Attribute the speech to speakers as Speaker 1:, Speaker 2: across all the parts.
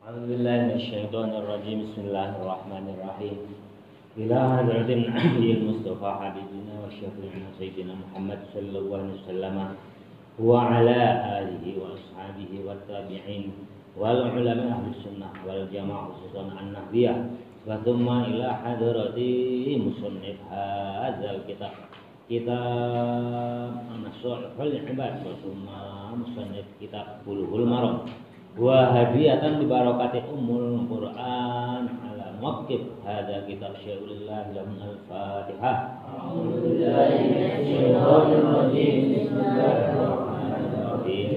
Speaker 1: A'udzubillahi Bismillahirrahmanirrahim. Ila hadratin Nabiyyil Mustafa Habibina wa Syafi'ina Sayyidina Muhammad sallallahu alaihi wasallam wa ala alihi wa ashabihi wa tabi'in wal ulama ahli sunnah wal jamaah khususan an-nahdiyah wa thumma ila hadrati musannif hadzal kitab An-Nasuhul Ibad wa thumma musannif kitab Bulughul Maram wa hadiyatan bi barakati ummul Qur'an ala muqib hadza kitab Syairullah lahum al-Fatihah. A'udzu billahi minasyaitonir rajim. Bismillahirrahmanirrahim.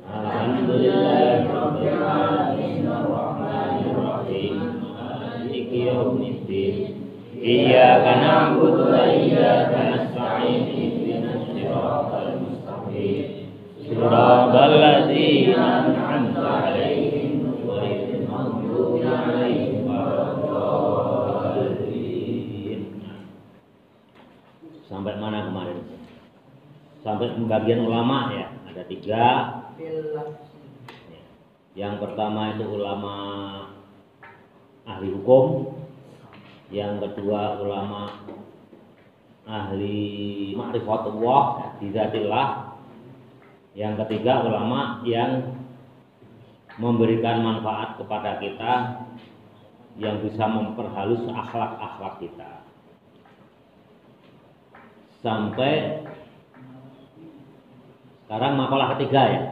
Speaker 1: Alhamdulillahi rabbil alamin arrahmanir rahim maliki yaumiddin. Iyyaka na'budu wa iyyaka nasta'in ihdinas siratal mustaqim. Siratal ladzina an'amta 'alaihim ghairil maghdubi 'alaihim waladdallin. Sampai mana kemarin? Sampai pembagian ulama ya, ada 3. Yang pertama itu ulama ahli hukum, yang kedua ulama ahli ma'rifatullah di zatillah, yang ketiga ulama yang memberikan manfaat kepada kita, yang bisa memperhalus akhlak-akhlak kita. Sampai sekarang makalah ketiga ya.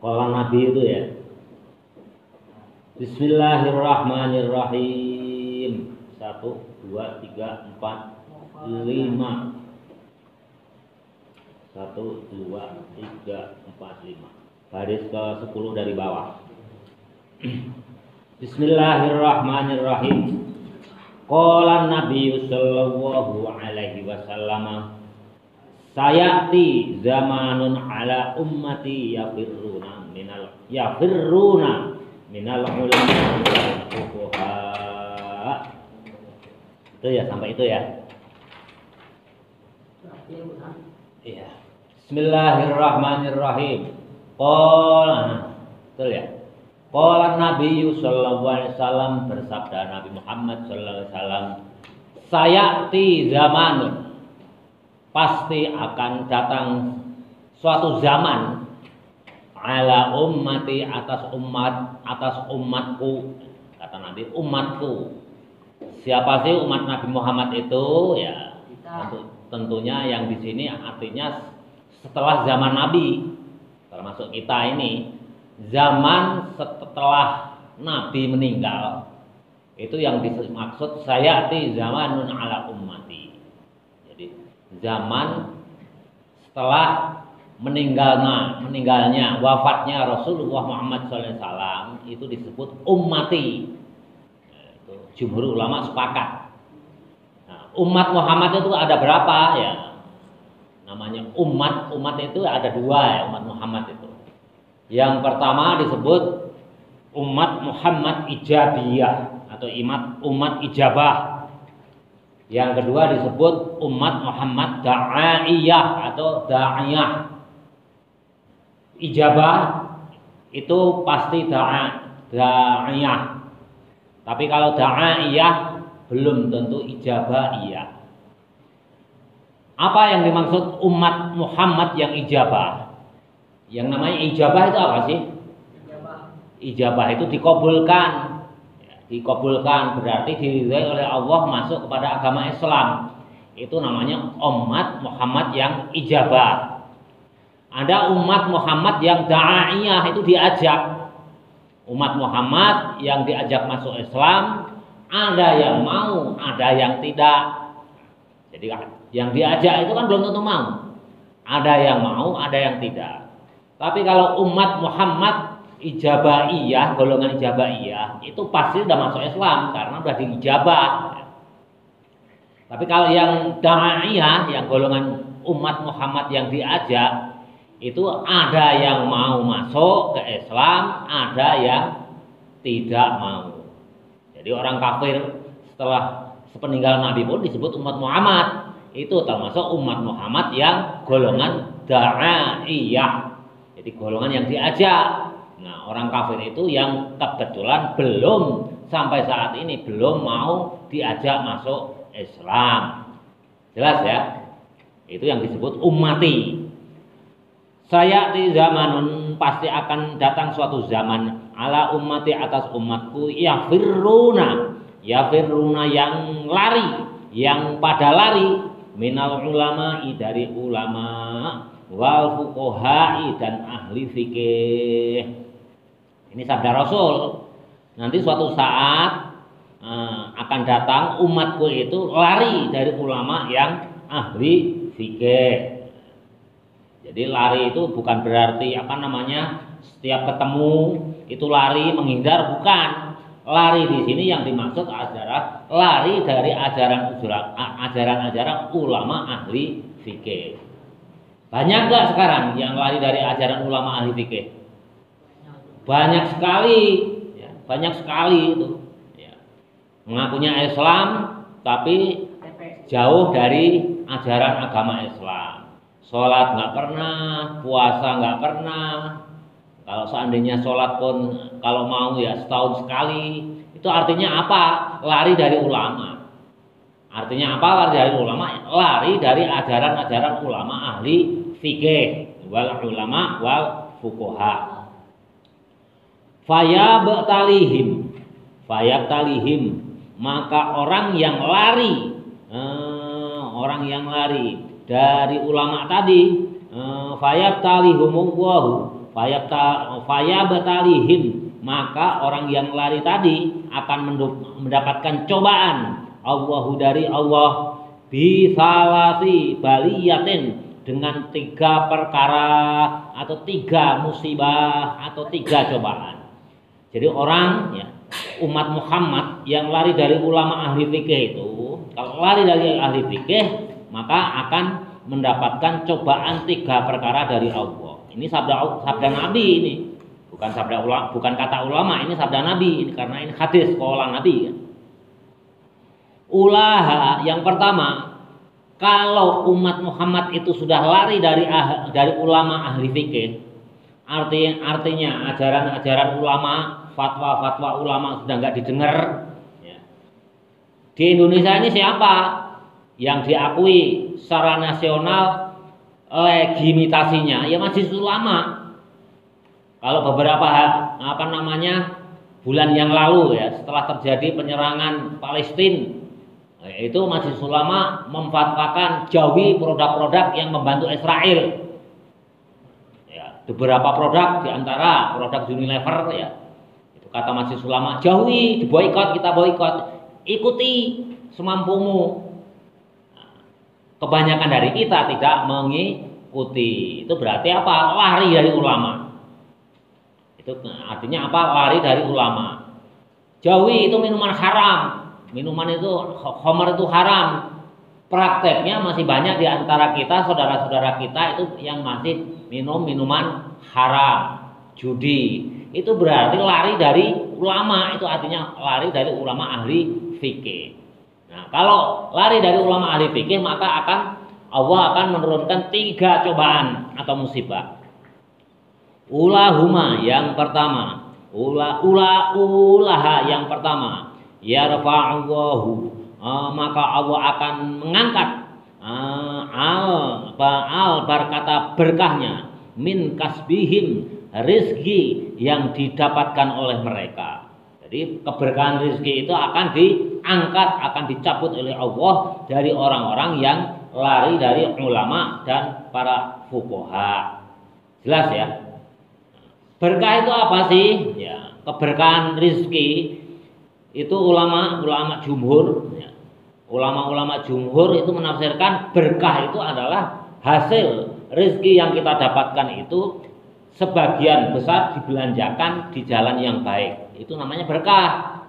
Speaker 1: Kalau Nabi itu ya. Bismillahirrahmanirrahim. 1, 2, 3, 4, 5. 1, 2, 3, 4, 5. Baris ke-10 dari bawah. Bismillahirrahmanirrahim. Qala Nabi sallallahu alaihi wasallam, sayati zamanun ala ummati yafirruna minal ulama wal fuqaha. Itu ya, sampai itu ya. Iya. Bismillahirrahmanirrahim. Qala, betul ya. Qala Nabi sallallahu alaihi wasallam, bersabda Nabi Muhammad sallallahu alaihi wasallam, sayati zamanun, pasti akan datang suatu zaman, ala ummati, atas umatku, kata Nabi, umatku. Siapa sih umat Nabi Muhammad itu? Ya, tentunya yang di sini artinya setelah zaman Nabi, termasuk kita ini, zaman setelah Nabi meninggal, itu yang dimaksud sayati zamanun ala ummati. Jadi zaman setelah meninggalnya, wafatnya Rasulullah Muhammad SAW, itu disebut ummati. Itu jumhur ulama sepakat. Nah, umat Muhammad itu ada berapa ya? Namanya umat itu ada 2 ya, umat Muhammad itu. Yang pertama disebut umat Muhammad ijabiyah atau umat ijabah. Yang kedua disebut umat Muhammad da'iyah atau da'iyah. Ijabah itu pasti da'iyah. Tapi kalau da'iyah belum tentu ijabahiyah. Apa yang dimaksud umat Muhammad yang ijabah? Yang namanya ijabah itu apa sih? Ijabah itu dikabulkan. Dikabulkan berarti diridhai oleh Allah, masuk kepada agama Islam. Itu namanya umat Muhammad yang ijabah. Ada umat Muhammad yang da'iyah, itu diajak. Umat Muhammad yang diajak masuk Islam, ada yang mau, ada yang tidak. Jadi yang diajak itu kan belum tentu mau. Ada yang mau, ada yang tidak. Tapi kalau umat Muhammad ijabaiyah, golongan ijabaiyah, itu pasti sudah masuk Islam karena sudah diijabah. Tapi kalau yang da'iyah, yang golongan umat Muhammad yang diajak, itu ada yang mau masuk ke Islam, ada yang tidak mau. Jadi orang kafir setelah sepeninggal Nabi pun disebut umat Muhammad. Itu termasuk umat Muhammad yang golongan da'iyah, Jadi golongan yang diajak. Nah, orang kafir itu yang kebetulan belum sampai saat ini belum mau diajak masuk Islam. Jelas ya? Itu yang disebut ummati. Saya di zamanun, pasti akan datang suatu zaman ala ummati, atas umatku, yafirruna yang lari, yang pada lari, minal ulama, dari ulama, wal fuqaha'i, dan ahli fikih. Ini sabda Rasul. Nanti suatu saat akan datang umatku itu lari dari ulama yang ahli fikih. Jadi lari itu bukan berarti setiap ketemu itu lari menghindar, bukan. Lari di sini yang dimaksud adalah lari dari ajaran-ajaran ulama ahli fikih. Banyak nggak sekarang yang lari dari ajaran ulama ahli fikih? Banyak sekali, ya, banyak sekali itu. Ya. Mengakunya Islam tapi jauh dari ajaran agama Islam. Sholat nggak pernah, puasa nggak pernah. Kalau seandainya sholat pun kalau mau ya setahun sekali. Itu artinya apa? Lari dari ulama. Artinya apa lari dari ulama? Lari dari ajaran-ajaran ulama ahli fikih, wal ulama wal fuqaha. Fayabtalihim, maka orang yang lari dari ulama tadi, fayabtalihim, maka orang yang lari tadi akan mendapatkan cobaan Allahu dari Allah bisalasi baliyatin, dengan 3 perkara atau 3 musibah atau 3 cobaan. Jadi orang, ya, umat Muhammad yang lari dari ulama ahli fikih itu, kalau lari dari ahli fikih maka akan mendapatkan cobaan 3 perkara dari Allah. Ini sabda Nabi ini, bukan kata ulama, ini sabda Nabi ini, karena ini hadis qaul Nabi ya. Ulaha, yang pertama, kalau umat Muhammad itu sudah lari dari ulama ahli fikih, artinya ajaran-ajaran ulama, fatwa-fatwa ulama sudah nggak didengar. Ya. Di Indonesia ini siapa yang diakui secara nasional legitimitasinya? Ya majelis ulama. Kalau beberapa bulan yang lalu ya, setelah terjadi penyerangan Palestina, itu majelis ulama memfatwakan jauhi produk-produk yang membantu Israel. Ya, beberapa produk diantara produk Unilever ya, itu kata majelis ulama jauhi, diboikot, kita boikot, ikuti semampumu. Kebanyakan dari kita tidak mengikuti. Itu berarti apa? Lari dari ulama. Itu artinya apa? Lari dari ulama. Jauhi itu minuman haram. Minuman itu, khamar itu haram. Prakteknya masih banyak di antara kita, saudara-saudara kita itu yang masih minum minuman haram, judi. Itu berarti lari dari ulama. Itu artinya lari dari ulama ahli fikih. Nah, kalau lari dari ulama ahli fikih, maka Allah akan menurunkan 3 cobaan atau musibah. Ulahuma, yang pertama, ulaha yang pertama, yarfa'allahu, maka Allah akan mengangkat barkata berkahnya min kasbihim, rizki yang didapatkan oleh mereka. Jadi keberkahan rizki itu akan diangkat, akan dicabut oleh Allah dari orang-orang yang lari dari ulama dan para fuqaha. Jelas ya? Berkah itu apa sih? Ya, keberkahan rizki itu ulama jumhur, ya. Ulama jumhur itu menafsirkan berkah itu adalah hasil rizki yang kita dapatkan itu sebagian besar dibelanjakan di jalan yang baik. Itu namanya berkah.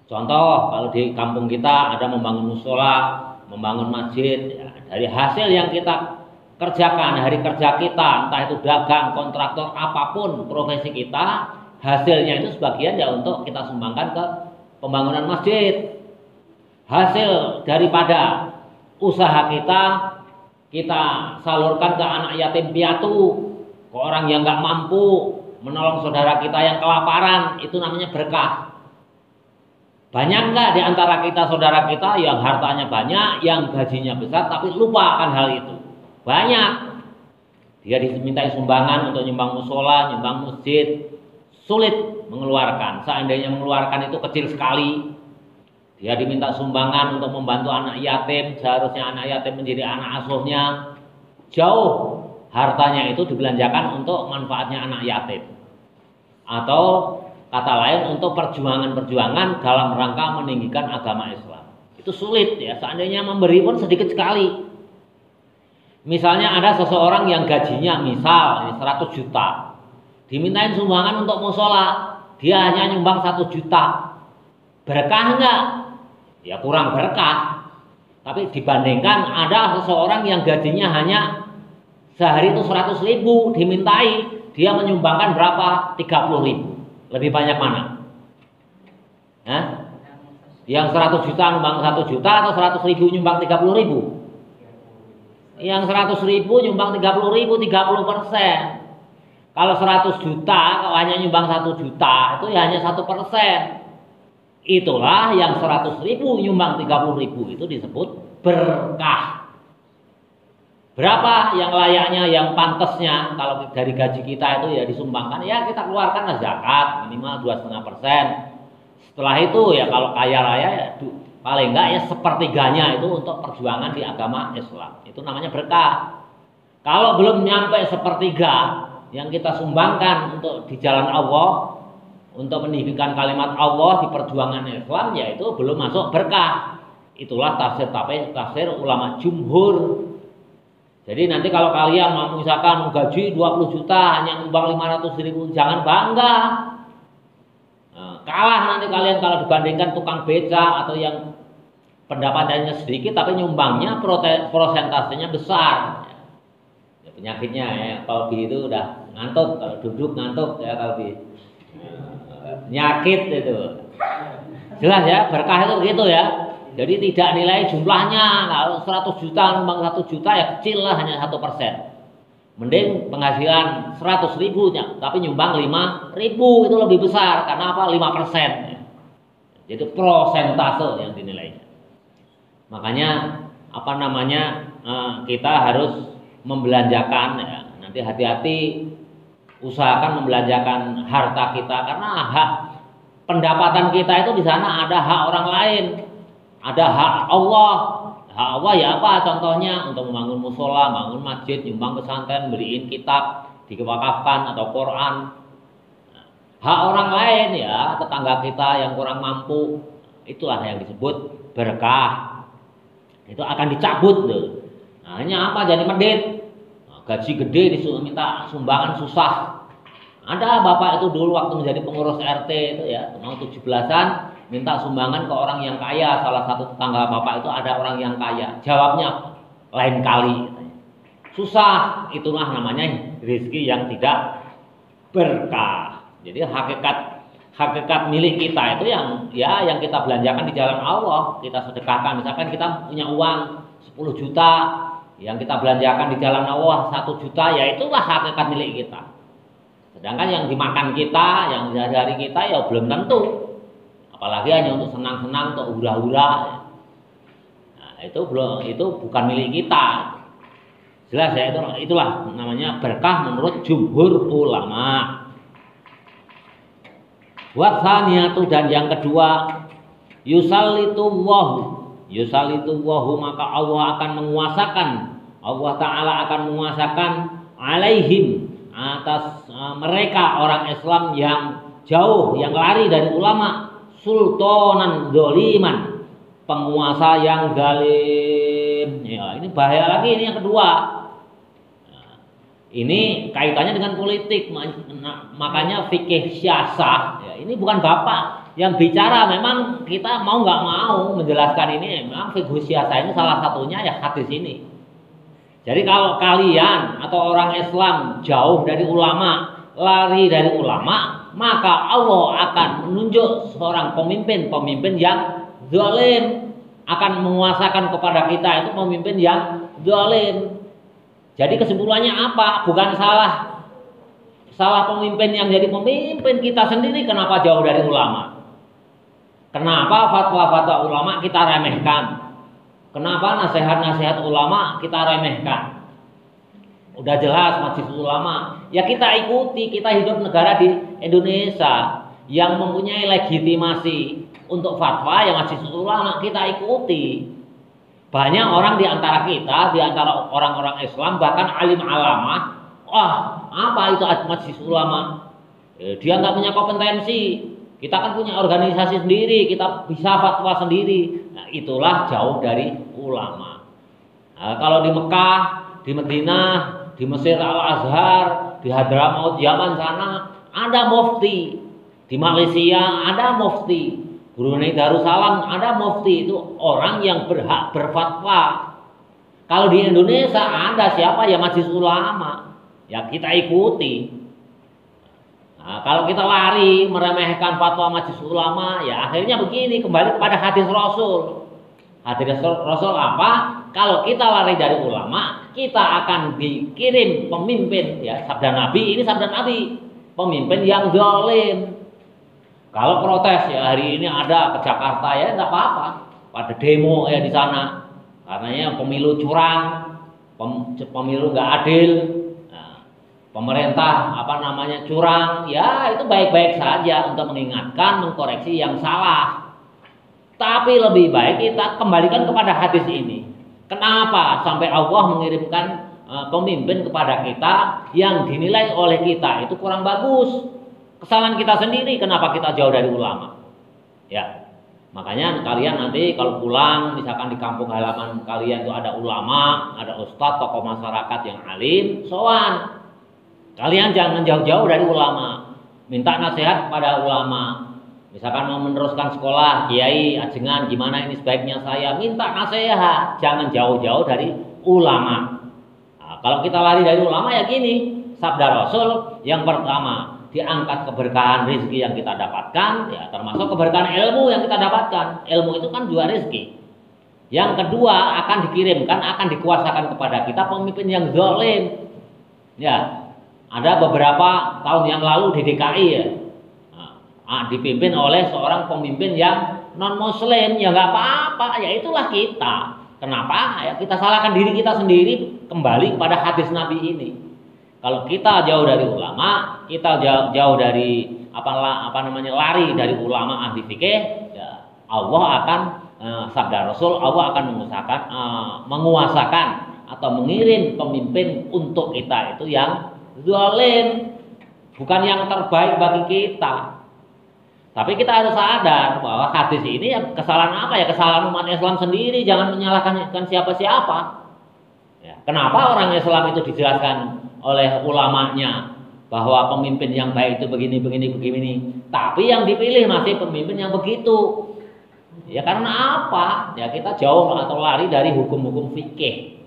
Speaker 1: Contoh, kalau di kampung kita ada membangun musola, membangun masjid, ya, dari hasil yang kita kerjakan, hari kerja kita, entah itu dagang, kontraktor, apapun profesi kita, hasilnya itu sebagian ya untuk kita sumbangkan ke pembangunan masjid. Hasil daripada usaha kita salurkan ke anak yatim piatu, ke orang yang nggak mampu, menolong saudara kita yang kelaparan, itu namanya berkah. Banyak nggak di antara kita saudara kita yang hartanya banyak, yang gajinya besar, tapi lupa akan hal itu? Banyak. Dia dimintai sumbangan untuk nyumbang musola, nyumbang masjid, sulit mengeluarkan. Seandainya mengeluarkan itu kecil sekali. Dia diminta sumbangan untuk membantu anak yatim, seharusnya anak yatim menjadi anak asuhnya. Jauh hartanya itu dibelanjakan untuk manfaatnya anak yatim. Atau kata lain untuk perjuangan-perjuangan dalam rangka meninggikan agama Islam. Itu sulit ya, seandainya memberi pun sedikit sekali. Misalnya ada seseorang yang gajinya misal 100 juta. Dimintain sumbangan untuk musola, dia hanya nyumbang 1 juta. Berkah enggak? Ya kurang berkah. Tapi dibandingkan ada seseorang yang gajinya hanya sehari itu 100 ribu, dimintai, dia menyumbangkan berapa? 30 ribu. Lebih banyak mana? Hah? Yang 100 juta nyumbang 1 juta atau 100 ribu nyumbang 30 ribu? Yang 100 ribu nyumbang 30 ribu, 30%. Kalau 100 juta, kalau hanya nyumbang 1 juta, itu ya hanya 1%. Itulah yang 100 ribu nyumbang 30 ribu itu disebut berkah. Berapa yang layaknya, yang pantasnya kalau dari gaji kita itu ya disumbangkan, ya kita keluarkan zakat minimal 2,5%. Setelah itu ya kalau kaya raya ya paling enggak ya sepertiganya itu untuk perjuangan di agama Islam. Itu namanya berkah. Kalau belum nyampe sepertiga yang kita sumbangkan untuk di jalan Allah, untuk meninggikan kalimat Allah di perjuangan Islam, yaitu belum masuk berkah. Itulah tafsir ulama jumhur. Jadi nanti kalau kalian mau misalkan gaji 20 juta hanya nyumbang 500 ribu, jangan bangga. Nah, kalah nanti kalian kalau dibandingkan tukang beca atau yang pendapatannya sedikit tapi nyumbangnya prosentasenya besar. Ya, penyakitnya ya, kalau itu udah ngantuk, kalau duduk ngantuk ya, kalau penyakit itu. Jelas ya, berkah itu begitu ya. Jadi tidak nilai jumlahnya. Kalau 100 juta nyumbang 1 juta ya kecil lah, hanya 1%. Mending penghasilan 100 ribunya tapi nyumbang 5 ribu, itu lebih besar. Karena apa? 5%. Jadi prosentase yang dinilainya. Makanya apa namanya, kita harus membelanjakan ya. Nanti hati-hati, usahakan membelanjakan harta kita, karena hak pendapatan kita itu di sana ada hak orang lain, ada hak Allah. Hak Allah ya apa? Contohnya untuk membangun musola, bangun masjid, nyumbang pesantren, beliin kitab, diwakafkan atau Quran. Hak orang lain ya, tetangga kita yang kurang mampu, itulah yang disebut berkah. Itu akan dicabut tuh. Nah, hanya apa? Jadi medit. Gaji gede disuruh minta sumbangan susah. Ada bapak itu dulu waktu menjadi pengurus RT itu ya, mau 17-an minta sumbangan ke orang yang kaya. Salah satu tetangga bapak itu ada orang yang kaya. Jawabnya lain kali. Susah, itulah namanya rezeki yang tidak berkah. Jadi hakikat milik kita itu yang kita belanjakan di jalan Allah, kita sedekahkan. Misalkan kita punya uang 10 juta, yang kita belanjakan di jalan Allah 1 juta, ya itulah hakikat milik kita. Sedangkan yang dimakan kita, yang sehari-hari kita ya belum tentu. Apalagi hanya untuk senang-senang, untuk hura-hura. Nah, itu bukan milik kita. Jelas ya, itulah namanya berkah menurut jumhur ulama. Wasaniyatu, dan yang kedua, yusallitullahu maka Allah akan menguasakan, Allah Ta'ala akan menguasakan alaihim, atas mereka orang Islam yang jauh, yang lari dari ulama, sultanan zaliman, penguasa yang zalim. Ya, ini bahaya lagi, ini yang kedua. Ini kaitannya dengan politik, makanya fikih syasah ya, ini bukan bapak yang bicara. Memang kita mau nggak mau menjelaskan ini, memang fikih syasah ini salah satunya ya hadis ini. Jadi kalau kalian atau orang Islam jauh dari ulama, lari dari ulama, maka Allah akan menunjuk seorang pemimpin yang zalim, akan menguasakan kepada kita itu pemimpin yang zalim. Jadi kesimpulannya apa? Bukan salah salah pemimpin yang jadi pemimpin kita sendiri kenapa jauh dari ulama? Kenapa fatwa-fatwa ulama kita remehkan? Kenapa nasihat-nasihat ulama kita remehkan? Udah jelas majelis ulama, ya kita ikuti, kita hidup negara di Indonesia yang mempunyai legitimasi untuk fatwa yang majelis ulama kita ikuti. Banyak orang di antara kita, di antara orang-orang Islam bahkan alim alamah, apa itu majelis ulama? Dia nggak punya kompetensi. Kita kan punya organisasi sendiri, kita bisa fatwa sendiri. Nah, itulah jauh dari ulama. Nah, kalau di Mekah, di Madinah, di Mesir Al-Azhar, di Hadramaut Yaman sana ada mufti. Di Malaysia ada mufti. Brunei Darussalam ada mufti, itu orang yang berhak berfatwa. Kalau di Indonesia ada siapa ya majelis ulama, ya kita ikuti. Nah, kalau kita lari meremehkan fatwa majelis ulama, ya akhirnya begini, kembali kepada hadis Rasul. Hadis Rasul apa? Kalau kita lari dari ulama, kita akan dikirim pemimpin, ya sabda Nabi, ini sabda Nabi, pemimpin yang zalim. Kalau protes ya hari ini ada ke Jakarta ya enggak apa-apa, pada demo ya di sana, karena pemilu curang, pemilu nggak adil. Pemerintah curang, ya itu baik-baik saja untuk mengingatkan, mengkoreksi yang salah. Tapi lebih baik kita kembalikan kepada hadis ini. Kenapa sampai Allah mengirimkan pemimpin kepada kita yang dinilai oleh kita itu kurang bagus? Kesalahan kita sendiri, kenapa kita jauh dari ulama? Ya, makanya kalian nanti kalau pulang, misalkan di kampung halaman kalian itu ada ulama, ada ustadz, tokoh masyarakat yang alim, sowan. Kalian jangan jauh-jauh dari ulama, minta nasihat pada ulama. Misalkan mau meneruskan sekolah, kiai, ajengan, gimana ini sebaiknya saya, minta nasihat, jangan jauh-jauh dari ulama. Nah, kalau kita lari dari ulama ya gini, sabda Rasul yang pertama, diangkat keberkahan rezeki yang kita dapatkan, ya termasuk keberkahan ilmu yang kita dapatkan. Ilmu itu kan juga rezeki. Yang kedua, akan dikirimkan, akan dikuasakan kepada kita pemimpin yang zalim. Ya, ada beberapa tahun yang lalu di DKI ya, dipimpin oleh seorang pemimpin yang non muslim, ya nggak apa-apa, ya itulah kita. Kenapa? Ya kita salahkan diri kita sendiri, kembali kepada hadis Nabi ini. Kalau kita jauh dari ulama, kita jauh dari lari dari ulama ahli fikih, ya Allah akan sabda Rasul, Allah akan menguasakan atau mengirim pemimpin untuk kita itu yang zalim, bukan yang terbaik bagi kita. Tapi kita harus sadar bahwa hadis ini ya kesalahan apa ya? Kesalahan umat Islam sendiri, jangan menyalahkan siapa-siapa. Ya, kenapa orang Islam itu dijelaskan oleh ulamanya bahwa pemimpin yang baik itu begini, tapi yang dipilih masih pemimpin yang begitu. Ya karena apa? Ya kita jauh atau lari dari hukum-hukum fikih.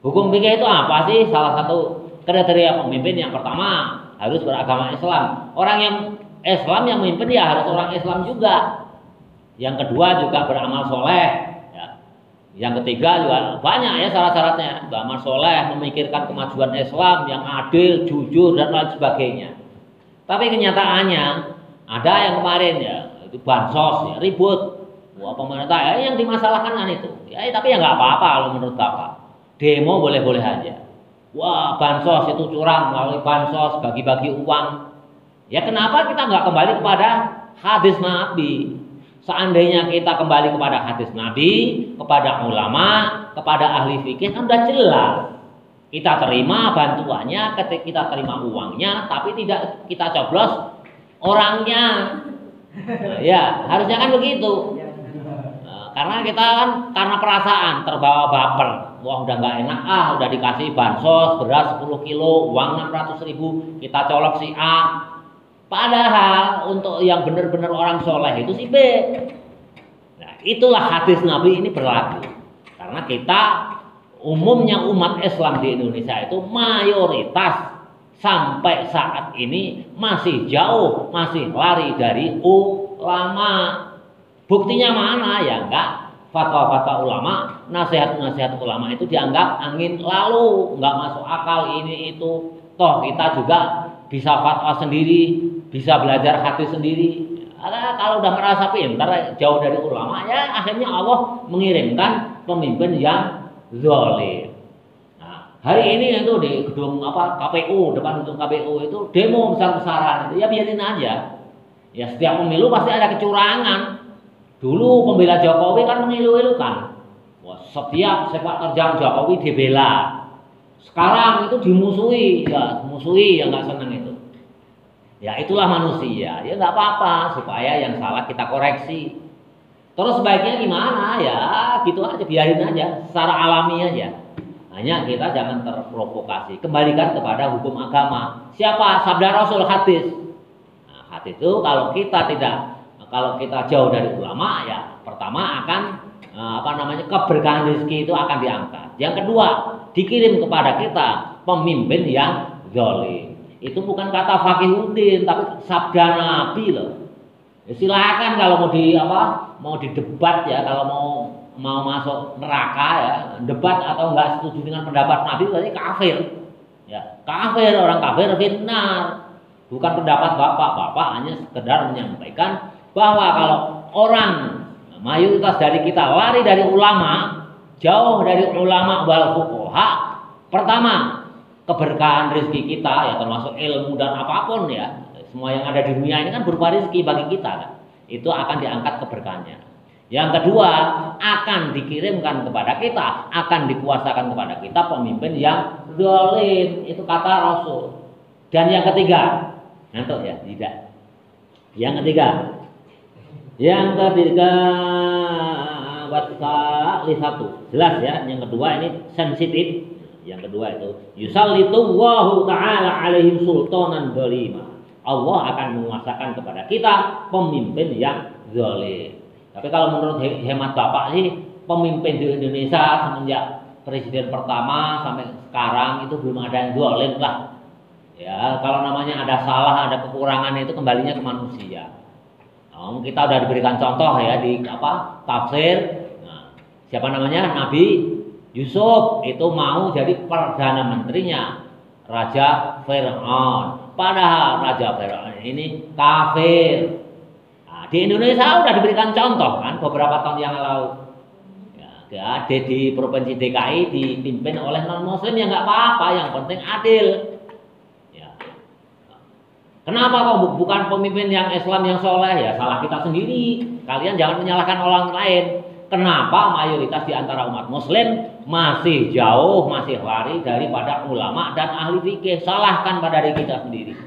Speaker 1: Hukum fikih itu apa sih? Salah satu kriteria pemimpin yang pertama harus beragama Islam. Orang yang Islam yang memimpin ya harus orang Islam juga. Yang kedua juga beramal soleh. Yang ketiga juga banyak ya syarat-syaratnya, beramal soleh, memikirkan kemajuan Islam yang adil, jujur dan lain sebagainya. Tapi kenyataannya ada yang kemarin ya itu bansos ya, ribut. Wah pemerintah ya yang dimasalahkan kan itu. Ya tapi ya nggak apa-apa kalau menurut Bapak. Demo boleh-boleh aja. Wah bansos itu curang, melalui bansos bagi-bagi uang. Ya kenapa kita nggak kembali kepada hadis Nabi? Seandainya kita kembali kepada hadis Nabi, kepada ulama, kepada ahli fikih kan sudah jelas. Kita terima bantuannya, kita terima uangnya, tapi tidak kita coblos orangnya. Ya, harusnya kan begitu. Karena kita kan karena perasaan terbawa baper. Wah udah nggak enak udah dikasih bansos beras 10 kilo, uang 600.000, kita colok si A. Padahal untuk yang benar-benar orang soleh itu si B. Nah, itulah hadis Nabi ini berlaku. Karena kita umumnya umat Islam di Indonesia itu mayoritas sampai saat ini masih jauh, masih lari dari ulama. Buktinya mana? Ya enggak. Fatwa-fatwa ulama, nasihat-nasihat ulama itu dianggap angin lalu, enggak masuk akal ini itu. Toh kita juga bisa fatwa sendiri, bisa belajar hadis sendiri. Kalau udah merasa pintar jauh dari ulama, ya akhirnya Allah mengirimkan pemimpin yang zalim. Nah, hari ini itu di gedung KPU, depan gedung KPU itu demo besar-besaran. Ya biarin aja. Ya setiap pemilu pasti ada kecurangan. Dulu pembela Jokowi kan mengilu-ilukan. Wah, setiap sepak terjang Jokowi dibela. Sekarang itu dimusuhi, ya musuhi yang nggak senang itu. Ya itulah manusia. Ya nggak apa-apa supaya yang salah kita koreksi. Terus sebaiknya gimana? Ya gitu aja, biarin aja, secara alami aja. Hanya kita jangan terprovokasi. Kembalikan kepada hukum agama. Siapa? Sabda Rasul, hadis. Nah, hadis itu kalau kita jauh dari ulama, ya pertama akan keberkahan rezeki itu akan diangkat. Yang kedua, dikirim kepada kita pemimpin yang zalim. Itu bukan kata Fakihuddin, tapi sabda Nabi loh. Ya, silakan kalau mau didebat ya, kalau mau masuk neraka ya, debat atau enggak setuju dengan pendapat Nabi berarti kafir. Ya, kafir, orang kafir finnar. Bukan pendapat bapak hanya sekedar menyampaikan bahwa kalau orang mayoritas dari kita lari dari ulama, jauh dari ulama wal fuqaha, pertama keberkahan rezeki kita ya termasuk ilmu dan apapun ya, semua yang ada di dunia ini kan berupa rezeki bagi kita kan, itu akan diangkat keberkahannya. Yang kedua, akan dikirimkan kepada kita, akan dikuasakan kepada kita pemimpin yang zalim, itu kata Rasul. Dan yang ketiga, ngantuk ya, tidak. Yang ketiga wasali satu jelas ya. Yang kedua ini sensitif. Yang kedua itu yusallitullahu ta'ala alaihim sultanan dzalima. Allah akan menguasakan kepada kita pemimpin yang zalim. Tapi kalau menurut hemat Bapak sih, pemimpin di Indonesia semenjak presiden pertama sampai sekarang itu belum ada yang zalim lah. Ya, kalau namanya ada salah, ada kekurangan itu kembalinya ke manusia. Kita udah diberikan contoh ya di tafsir. Nah, siapa namanya? Nabi Yusuf itu mau jadi perdana menterinya Raja Fir'aun. Padahal Raja Fir'aun ini kafir. Nah, di Indonesia udah diberikan contoh kan beberapa tahun yang lalu. Ya, di Provinsi DKI dipimpin oleh non-muslim ya nggak apa-apa, yang penting adil. Kenapa kok bukan pemimpin yang Islam yang soleh? Ya salah kita sendiri. Kalian jangan menyalahkan orang lain. Kenapa mayoritas di antara umat muslim masih jauh, masih lari daripada ulama dan ahli fikih? Salahkan pada diri kita sendiri.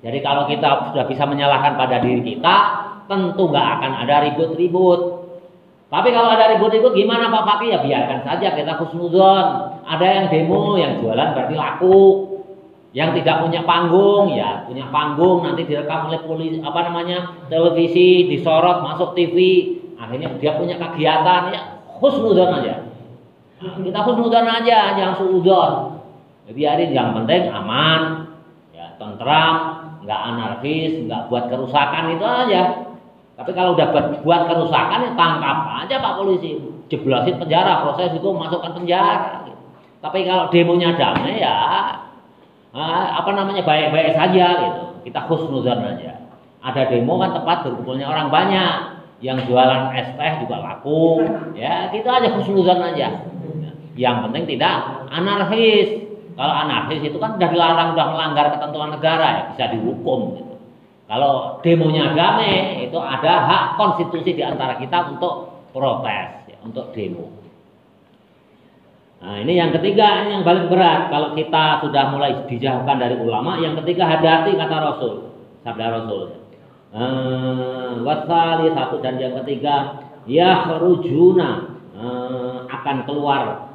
Speaker 1: Jadi kalau kita sudah bisa menyalahkan pada diri kita, tentu nggak akan ada ribut-ribut. Tapi kalau ada ribut-ribut gimana Pak Fakih? Ya biarkan saja, kita husnudzon. Ada yang demo, yang jualan berarti laku. Yang tidak punya panggung, ya punya panggung, nanti direkam oleh televisi, disorot masuk TV, akhirnya dia punya kegiatan, ya husnudzon aja. Nah, kita husnudzon aja, jangan suudzon. Ya, biarin, yang penting aman, ya tentram, nggak anarkis, nggak buat kerusakan, itu aja. Tapi kalau udah buat kerusakan ya tangkap aja Pak polisi, jeblosin penjara, proses hukum masukkan penjara. Gitu. Tapi kalau demonya damai ya baik-baik saja gitu. Kita husnudzon aja. Ada demo kan tempat berkumpulnya orang banyak, yang jualan es teh juga laku, ya kita aja husnudzon aja. Yang penting tidak anarkis. Kalau anarkis itu kan sudah dilarang, sudah melanggar ketentuan negara, ya bisa dihukum gitu. Kalau demonya damai, itu ada hak konstitusi di antara kita untuk protes, ya, untuk demo. Nah ini yang ketiga, ini yang paling berat. Kalau kita sudah mulai dijauhkan dari ulama, yang ketiga hati-hati kata Rasul, sabda Rasul. Wasali satu, dan yang ketiga yakhrujuna, akan keluar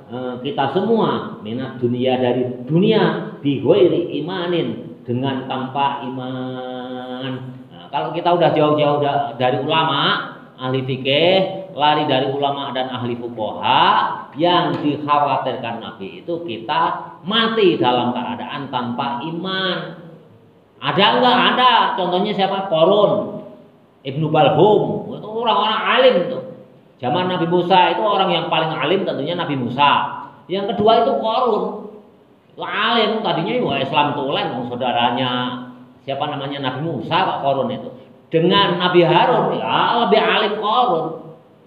Speaker 1: kita semua minat dunia, dari dunia bighairi imanin, dengan tanpa iman. Nah, kalau kita udah jauh-jauh dari ulama, ahli fikih, lari dari ulama dan ahli fuqaha, yang dikhawatirkan Nabi itu kita mati dalam keadaan tanpa iman. Ada enggak? Ada. Contohnya siapa? Qarun, Ibnu Balhum, itu orang-orang alim itu. Zaman Nabi Musa itu orang yang paling alim tentunya Nabi Musa. Yang kedua itu Qarun. Alim tadinya ya Islam tulen, saudaranya siapa namanya Nabi Musa kok Korun itu. Dengan Nabi Harun ya lebih alim Korun.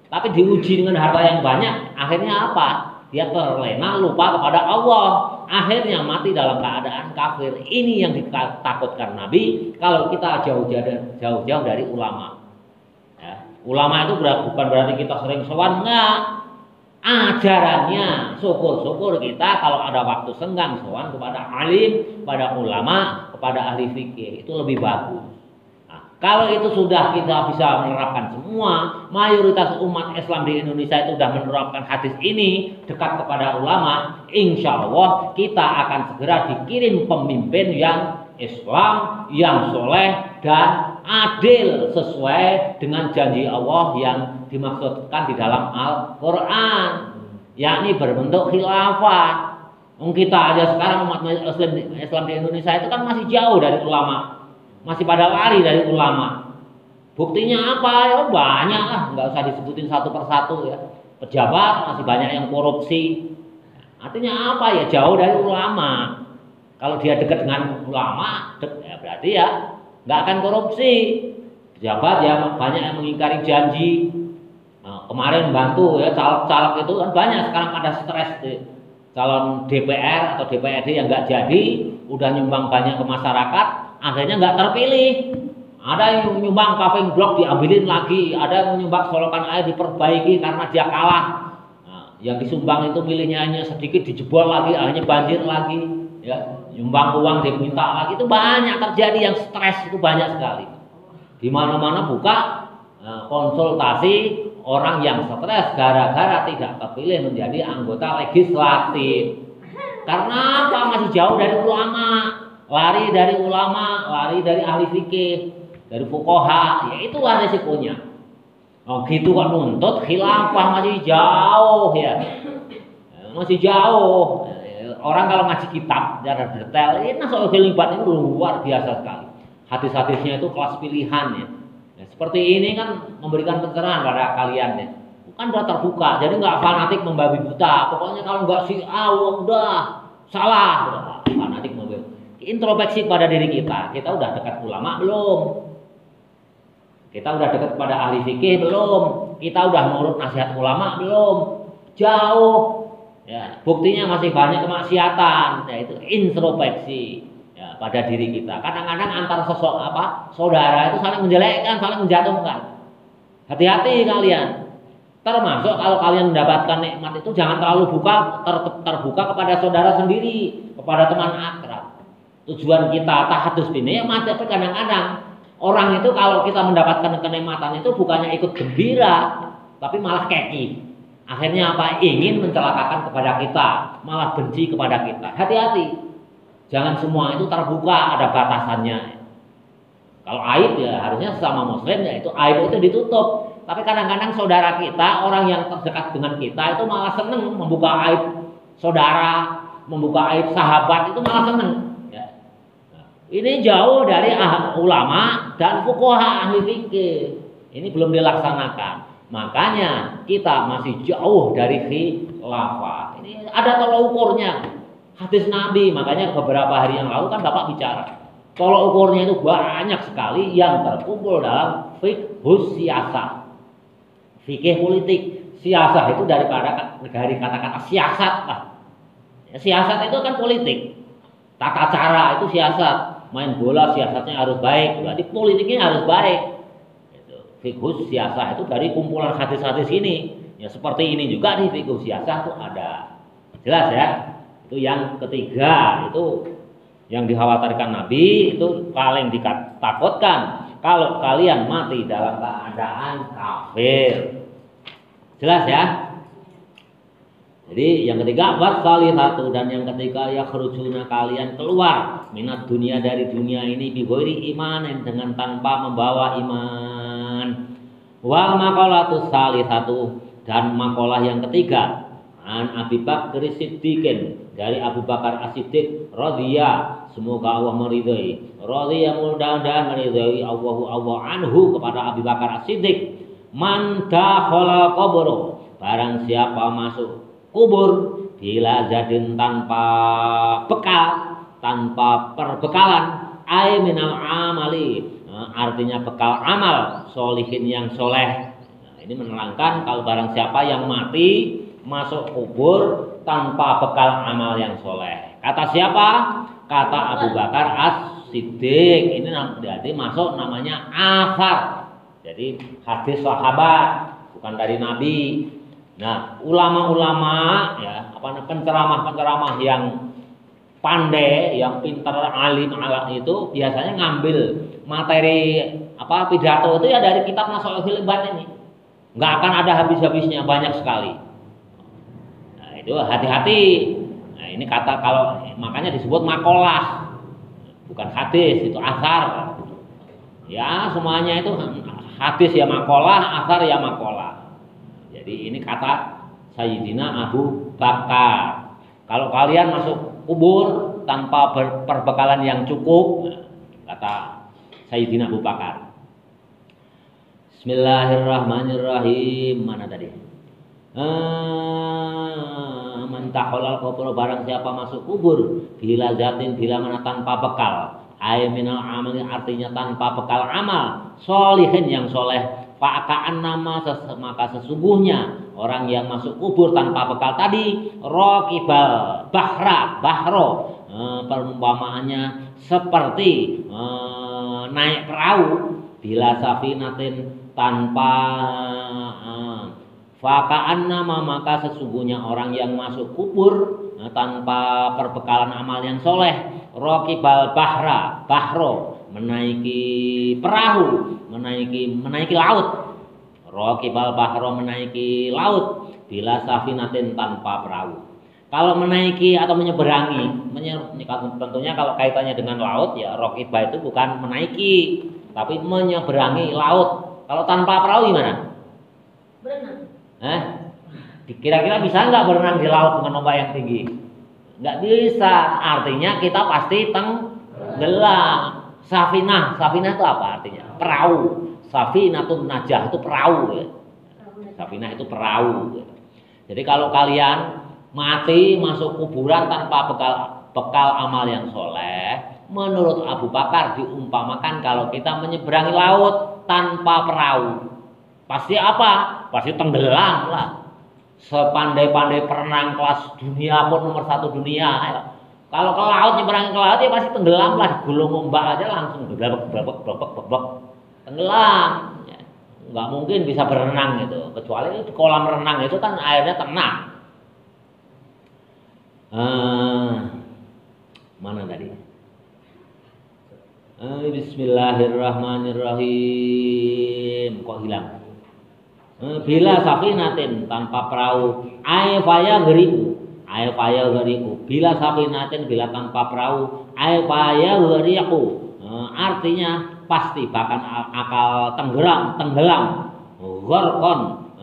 Speaker 1: Tapi diuji dengan harta yang banyak, akhirnya apa? Dia terlena, lupa kepada Allah. Akhirnya mati dalam keadaan kafir. Ini yang ditakutkan Nabi kalau kita jauh-jauh dari ulama. Ya. Ulama itu bukan berarti kita sering sowan, enggak. Ajarannya, syukur-syukur kita kalau ada waktu senggang sowan kepada alim, kepada ulama, kepada ahli fikih. Itu lebih bagus. Kalau itu sudah kita bisa menerapkan semua, mayoritas umat Islam di Indonesia itu sudah menerapkan hadis ini dekat kepada ulama, insya Allah kita akan segera dikirim pemimpin yang Islam, yang soleh dan adil sesuai dengan janji Allah yang dimaksudkan di dalam Al-Quran, yakni berbentuk khilafah. Kita aja sekarang umat Islam di Indonesia itu kan masih jauh dari ulama. Masih pada lari dari ulama. Buktinya apa? Ya banyak lah, nggak usah disebutin satu persatu ya. Pejabat masih banyak yang korupsi. Artinya apa ya? Jauh dari ulama. Kalau dia dekat dengan ulama, ya berarti ya nggak akan korupsi. Pejabat ya banyak yang mengingkari janji. Nah, kemarin bantu ya caleg-caleg itu kan banyak sekarang pada stres deh. Calon DPR atau DPRD yang nggak jadi, udah nyumbang banyak ke masyarakat, akhirnya nggak terpilih. Ada yang nyumbang paving block diambilin lagi, ada yang menyumbang solokan air diperbaiki karena dia kalah. Nah, yang disumbang itu milihnya hanya sedikit dijebol lagi, akhirnya banjir lagi. Ya, nyumbang uang diminta lagi, itu banyak terjadi yang stres itu banyak sekali. Di mana-mana buka konsultasi orang yang stres gara-gara tidak terpilih menjadi anggota legislatif. Karena apa? Masih jauh dari ulama. Lari dari ulama, lari dari ahli fikih, dari fuqaha, ya itulah resikonya. Oh gitu kok nuntut khilafah masih jauh ya. Masih jauh. Orang kalau ngaji kitab secara detail, ini soal khilafah ini luar biasa sekali. Hadis-hadisnya itu kelas pilihan ya. Seperti ini kan memberikan pencerahan pada kalian ya. Bukan udah terbuka, jadi nggak fanatik membabi buta. Pokoknya kalau nggak udah salah, udah fanatik membabi. Introspeksi pada diri kita udah dekat ulama belum? Kita udah dekat pada ahli fikih belum? Kita udah nurut nasihat ulama belum? Jauh. Ya, buktinya masih banyak kemaksiatan, yaitu introspeksi ya, pada diri kita. Kadang-kadang antar saudara itu saling menjelekkan, saling menjatuhkan. Hati-hati kalian. Termasuk kalau kalian mendapatkan nikmat itu jangan terlalu terbuka kepada saudara sendiri, kepada teman akrab. Tujuan kita tahadus ini ya mati, tapi kadang-kadang orang itu kalau kita mendapatkan kenikmatan itu bukannya ikut gembira, tapi malah keki. Akhirnya apa? Ingin mencelakakan kepada kita, malah benci kepada kita. Hati-hati. Jangan semua itu terbuka, ada batasannya. Kalau aib ya harusnya sesama muslim ya itu aib itu ditutup. Tapi kadang-kadang saudara kita, orang yang terdekat dengan kita itu malah seneng membuka aib saudara, membuka aib sahabat, itu malah seneng. Ini jauh dari ulama dan fuqaha ahli fikih. Ini belum dilaksanakan. Makanya kita masih jauh dari khilafah. Ini ada tolak ukurnya. Hadis Nabi, makanya beberapa hari yang lalu kan Bapak bicara. Tolak ukurnya itu banyak sekali yang terkumpul dalam fiqhus siyasah. Fikih politik. Siyasah itu dari kata-kata siasat lah. Ya, siasat itu kan politik. Tata cara itu siasat. Main bola siasatnya harus baik, berarti politiknya harus baik. Fiqhus siasah itu dari kumpulan hadis-hadis ini. Ya seperti ini juga di fiqhus siasah itu ada. Jelas ya? Itu yang ketiga, itu yang dikhawatirkan Nabi, itu paling ditakutkan kalau kalian mati dalam keadaan kafir. Jelas ya? Jadi yang ketiga satu dan yang ketiga ya khurujuna kalian keluar minat dunia dari dunia ini bighairi imanin dengan tanpa membawa iman. Wal maqalatus satu dan makalah yang ketiga an Abi Bakar Siddiqin dari Abu Bakar As-Siddiq radhiya semoga Allah meridhai radhiya mudah-mudahan meridhai Allah anhu kepada Abu Bakar As-Siddiq man dakhala qabr barang siapa masuk kubur bila zadin tanpa bekal, tanpa perbekalan, ai minal amali, artinya bekal amal solihin yang soleh. Nah, ini menerangkan kalau barang siapa yang mati masuk kubur tanpa bekal amal yang soleh. Kata siapa? Kata Abu Bakar As-Siddiq. Ini berarti masuk namanya asar. Jadi hadis sahabat, bukan dari Nabi. Nah, ulama-ulama ya, penceramah-penceramah yang pandai, yang pintar, alim ala itu biasanya ngambil materi pidato itu ya dari kitab Nasha'il Ibad ini. Nggak akan ada habis-habisnya, banyak sekali. Nah, itu hati-hati. Nah, ini kata kalau makanya disebut makalah. Bukan hadis, itu asar. Ya, semuanya itu hadis ya makalah, asar ya makalah. Jadi ini kata Sayyidina Abu Bakar. Kalau kalian masuk kubur tanpa perbekalan yang cukup, kata Sayyidina Abu Bakar. Bismillahirrahmanirrahim. Mana tadi? Mentahulal kubur, barang siapa masuk kubur bila zatin, bila mana tanpa bekal, ay minal amali, artinya tanpa bekal amal solihin yang soleh. Fakaan nama, maka sesungguhnya orang yang masuk kubur tanpa bekal tadi rokibal bahro, perumpamaannya seperti naik perahu bila safinatin tanpa fakaan nama, maka sesungguhnya orang yang masuk kubur tanpa perbekalan amal yang soleh rokibal bahro, menaiki perahu, menaiki laut. Rokibal bahro, menaiki laut, bila safinatin tanpa perahu. Kalau menaiki atau menyeberangi, tentunya kalau kaitannya dengan laut ya rokibah itu bukan menaiki, tapi menyeberangi laut. Kalau tanpa perahu gimana? Berenang. Kira-kira bisa nggak berenang di laut dengan ombak yang tinggi? Nggak bisa. Artinya kita pasti tenggelam. Safinah itu apa artinya? Perahu. Safinatun najah itu perahu ya. Safinah itu perahu ya. Jadi kalau kalian mati masuk kuburan tanpa bekal amal yang soleh, menurut Abu Bakar diumpamakan kalau kita menyeberangi laut tanpa perahu. Pasti apa? Pasti tenggelam lah. Sepandai-pandai perenang kelas dunia pun nomor 1 dunia ya. Kalau ke laut, nyeberangi ke laut ya pasti tenggelam lah, digulung ombak aja langsung blebek tenggelam ya. Nggak mungkin bisa berenang gitu, kecuali di kolam renang itu kan airnya tenang. Mana tadi? Bismillahirrahmanirrahim. Kok hilang? Bila safinatin tanpa perahu, ayfaya geriku. Bila safinatin, bila tanpa perahu, ayfaya geriku. Artinya pasti bahkan akal tenggelam. Gharqon,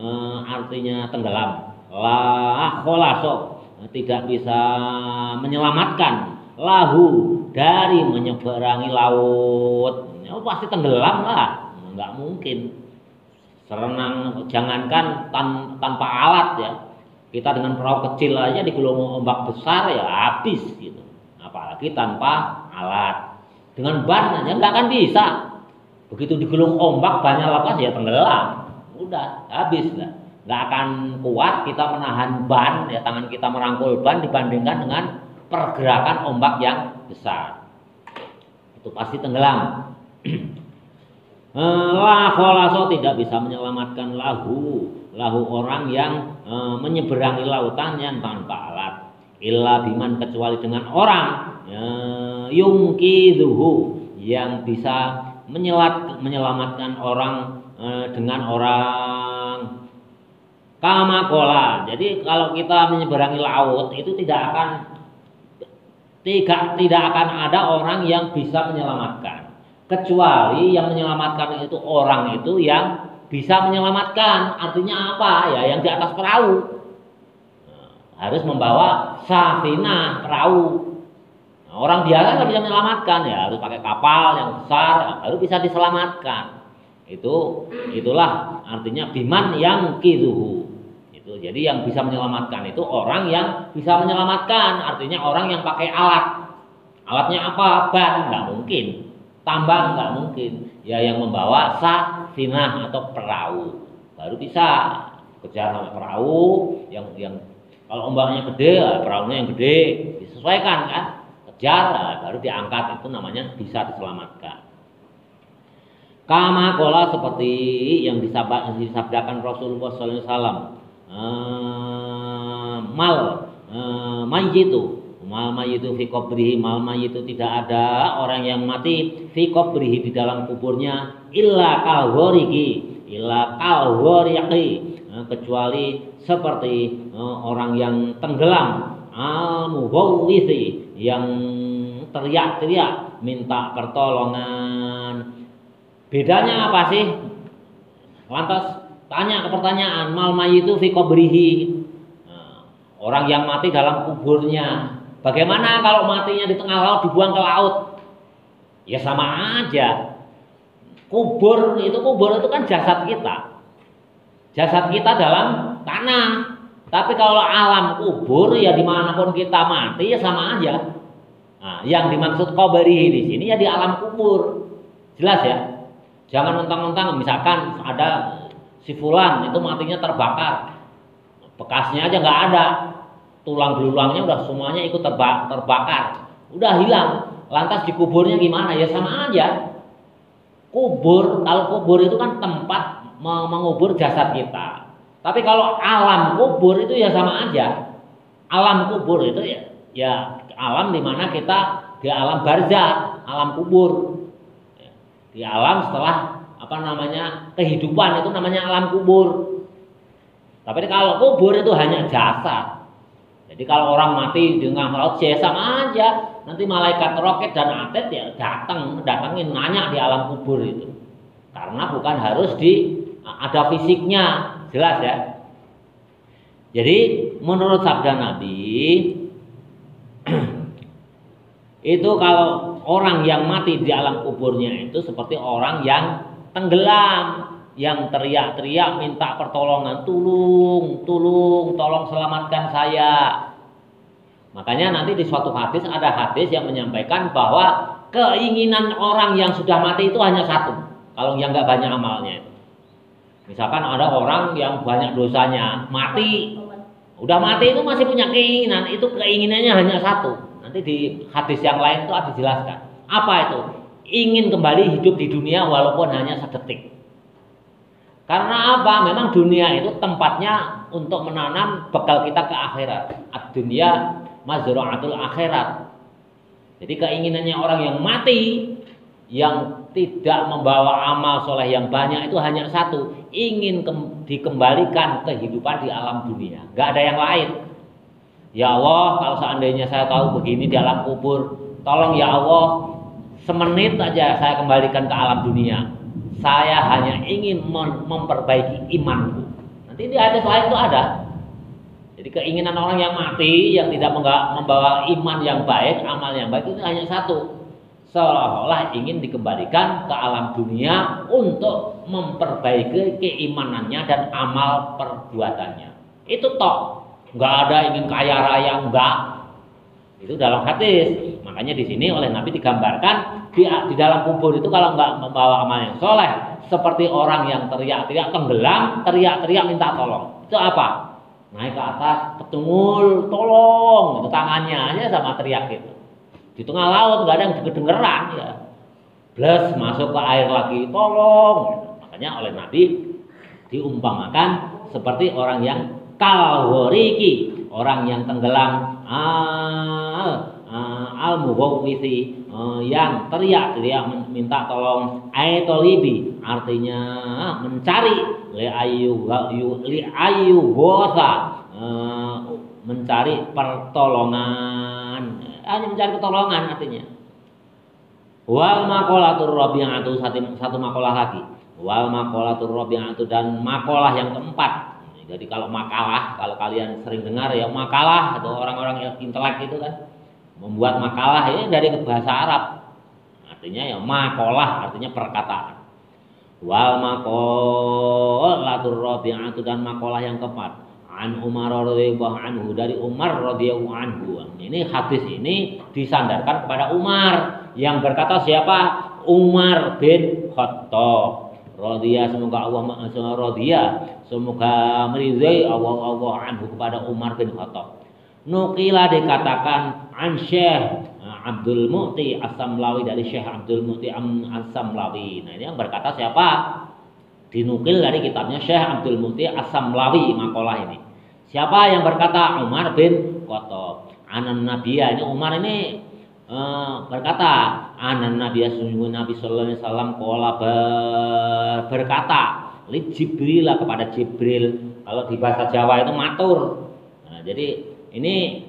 Speaker 1: artinya tenggelam. La kholaso, tidak bisa menyelamatkan lahu dari menyeberangi laut. Pasti tenggelam lah, nggak mungkin. Serenang jangankan tanpa alat ya, kita dengan perahu kecil aja digulung ombak besar ya habis gitu, apalagi tanpa alat. Dengan ban aja nggak akan bisa, begitu digulung ombak banyak lepas ya tenggelam, udah habis lah. Nggak akan kuat kita menahan ban ya, tangan kita merangkul ban dibandingkan dengan pergerakan ombak yang besar, itu pasti tenggelam. La kholaso, tidak bisa menyelamatkan lahu orang yang menyeberangi lautan yang tanpa alat, illa biman, kecuali dengan orang yungkiduhu, yang bisa menyelamatkan orang dengan orang kamakola. Jadi kalau kita menyeberangi laut itu tidak akan ada orang yang bisa menyelamatkan, kecuali yang menyelamatkan itu orang itu yang bisa menyelamatkan. Artinya apa ya? Yang di atas perahu harus membawa safinah, perahu. Nah, orang biasa nggak bisa menyelamatkan ya, harus pakai kapal yang besar baru bisa diselamatkan. Itulah artinya biman yang kizuhu. Itu. Jadi yang bisa menyelamatkan itu orang yang bisa menyelamatkan, artinya orang yang pakai alat. Alatnya apa? Ban, nggak mungkin. Tambang, nggak mungkin. Ya yang membawa safinah atau perahu, baru bisa kejar sama perahu. Yang kalau ombaknya gede, perahunya yang gede, disesuaikan kan? Kejar, baru diangkat. Itu namanya bisa diselamatkan. Kama kola seperti yang disabdakan Rasulullah SAW. Mal mayitu fi qabrihi, mal mayitu tidak ada orang yang mati fi qabrihi di dalam kuburnya illa kalghoriqi, kecuali seperti orang yang tenggelam, al mughawwithi yang teriak-teriak minta pertolongan. Bedanya apa sih? Lantas tanya ke pertanyaan, mal mayitu fi qabrihi, orang yang mati dalam kuburnya. Bagaimana kalau matinya di tengah laut, dibuang ke laut? Ya sama aja. Kubur itu kan jasad kita. Jasad kita dalam tanah. Tapi kalau alam kubur ya dimanapun kita mati ya sama aja. Nah, yang dimaksud qabrihi di sini ya di alam kubur. Jelas ya? Jangan mentang-mentang misalkan ada si fulan itu matinya terbakar. Bekasnya aja nggak ada. Tulang belulangnya udah semuanya ikut terbakar. Udah hilang. Lantas dikuburnya gimana? Ya sama aja. Kalau kubur itu kan tempat mengubur jasad kita. Tapi kalau alam kubur itu ya sama aja. Alam kubur itu ya alam dimana kita di alam barzah, alam kubur. Di alam setelah kehidupan itu namanya alam kubur. Tapi kalau kubur itu hanya jasad. Jadi kalau orang mati di tengah laut ya sama aja. Nanti malaikat roket dan atlet ya datangin nanya di alam kubur itu. Karena bukan harus ada fisiknya, jelas ya. Jadi menurut sabda Nabi itu kalau orang yang mati di alam kuburnya itu seperti orang yang tenggelam, yang teriak-teriak minta pertolongan, tolong selamatkan saya. Makanya nanti di suatu hadis ada hadis yang menyampaikan bahwa keinginan orang yang sudah mati itu hanya satu. Kalau yang nggak banyak amalnya. Misalkan ada orang yang banyak dosanya, mati, udah mati itu masih punya keinginan, itu keinginannya hanya satu. Nanti di hadis yang lain itu ada dijelaskan. Apa itu? Ingin kembali hidup di dunia walaupun hanya sedetik. Karena apa? Memang dunia itu tempatnya untuk menanam bekal kita ke akhirat. Ad-dunya mazra'atul akhirat. Jadi keinginannya orang yang mati, yang tidak membawa amal soleh yang banyak itu hanya satu, ingin dikembalikan kehidupan di alam dunia. Gak ada yang lain. Ya Allah, kalau seandainya saya tahu begini di alam kubur, tolong ya Allah, semenit aja saya kembalikan ke alam dunia. Saya hanya ingin memperbaiki imanku. Nanti di hadis lain itu ada. Jadi keinginan orang yang mati, yang tidak membawa iman yang baik, amal yang baik itu hanya satu. Seolah-olah ingin dikembalikan ke alam dunia untuk memperbaiki keimanannya dan amal perbuatannya. Itu toh. Nggak ada ingin kaya raya, enggak. Itu dalam hadis. Makanya di sini oleh Nabi digambarkan di dalam kubur itu kalau nggak membawa amal yang soleh, seperti orang yang teriak-teriak tenggelam, teriak-teriak minta tolong. Itu apa? Naik ke atas, ketungul, tolong. Itu tangannya aja sama teriak itu. Di tengah laut nggak ada yang kedengeran ya. Plus masuk ke air lagi, tolong. Makanya oleh Nabi diumpamakan seperti orang yang kalghoriki, orang yang tenggelam, al-mughawwithi, yang teriak-teriak minta tolong, aitolibi, artinya mencari, li ayu ghosa, mencari pertolongan, hanya mencari pertolongan artinya. Wal maqalatur rabi'atu, satu makalah lagi. Wal maqalatur rabi'atu, dan makalah yang keempat. Jadi kalau makalah, kalau kalian sering dengar ya makalah atau orang-orang intelek itu kan membuat makalah ini dari bahasa Arab. Artinya ya makalah, artinya perkataan. Wal maqalatur rabi'atu, dan makalah yang keempat. an Umar radhiyallahu anhu, dari Umar radhiyallahu anhu. Ini hadis ini disandarkan kepada Umar, yang berkata siapa? Umar bin Khattab. Radhiya, semoga Allah radhiya, semoga meridai Allah anhu kepada Umar bin Khattab. Nukila dikatakan an Syekh Abdul Mu'ti As-Samlawi, dari Syekh Abdul Mu'ti As-Samlawi. Nah, ini yang berkata siapa? Dinukil dari kitabnya Syekh Abdul Mu'ti As-Samlawi makalah ini. Siapa yang berkata? Umar bin Khattab. Anan Nabiya, ini Umar ini berkata, anan Nabiya, sungguh Nabi sallallahu alaihi wasallam qala, berkata li Jibril, kepada Jibril. Kalau di bahasa Jawa itu matur. Nah, jadi ini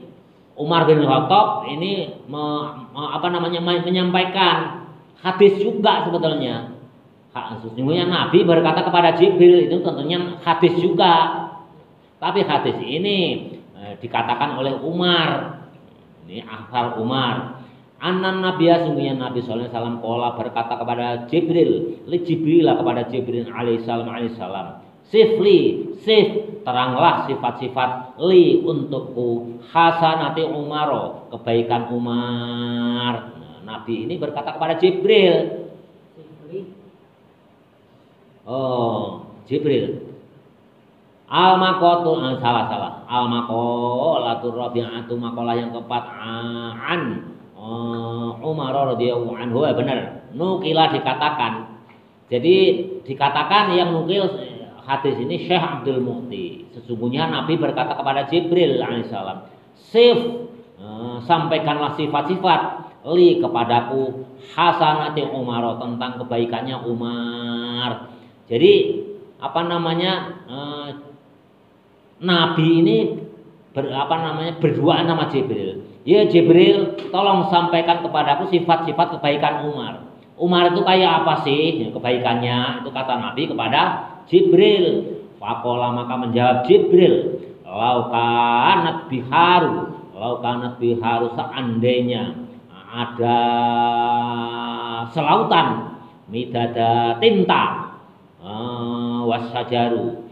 Speaker 1: Umar bin Khattab ini menyampaikan hadis juga sebetulnya. Sesungguhnya Nabi berkata kepada Jibril, itu tentunya hadis juga. Tapi hadis ini dikatakan oleh Umar. Ini asal Umar. Anan Nabiya, sungguhnya Nabi sallallahu alaihi wasallam qala, berkata kepada Jibril, li Jibril, kepada Jibril alaihissalam. Sifli, teranglah sifat-sifat li untukku, hasanati Umar, kebaikan Umar. Nah, Nabi ini berkata kepada Jibril. Jibril. Al-maqatu, salah. Al-maqalatur rabi'atu, maqalah yang keempat, an Umar radhiyallahu anhu. Benar. Nukila dikatakan. Jadi dikatakan yang nukil hadis ini Syekh Abdul Mu'ti. Sesungguhnya Nabi berkata kepada Jibril alaihissalam, sampaikanlah sifat-sifat li kepadaku, hasanati Umar, tentang kebaikannya Umar. Jadi Nabi ini berduaan sama Jibril. Ya Jibril, tolong sampaikan kepadaku sifat-sifat kebaikan Umar. Umar itu kayak apa sih kebaikannya? Itu kata Nabi kepada Jibril. Faqala, maka menjawab Jibril, laukanat biharu, seandainya ada selautan, midada tinta, wassajaru,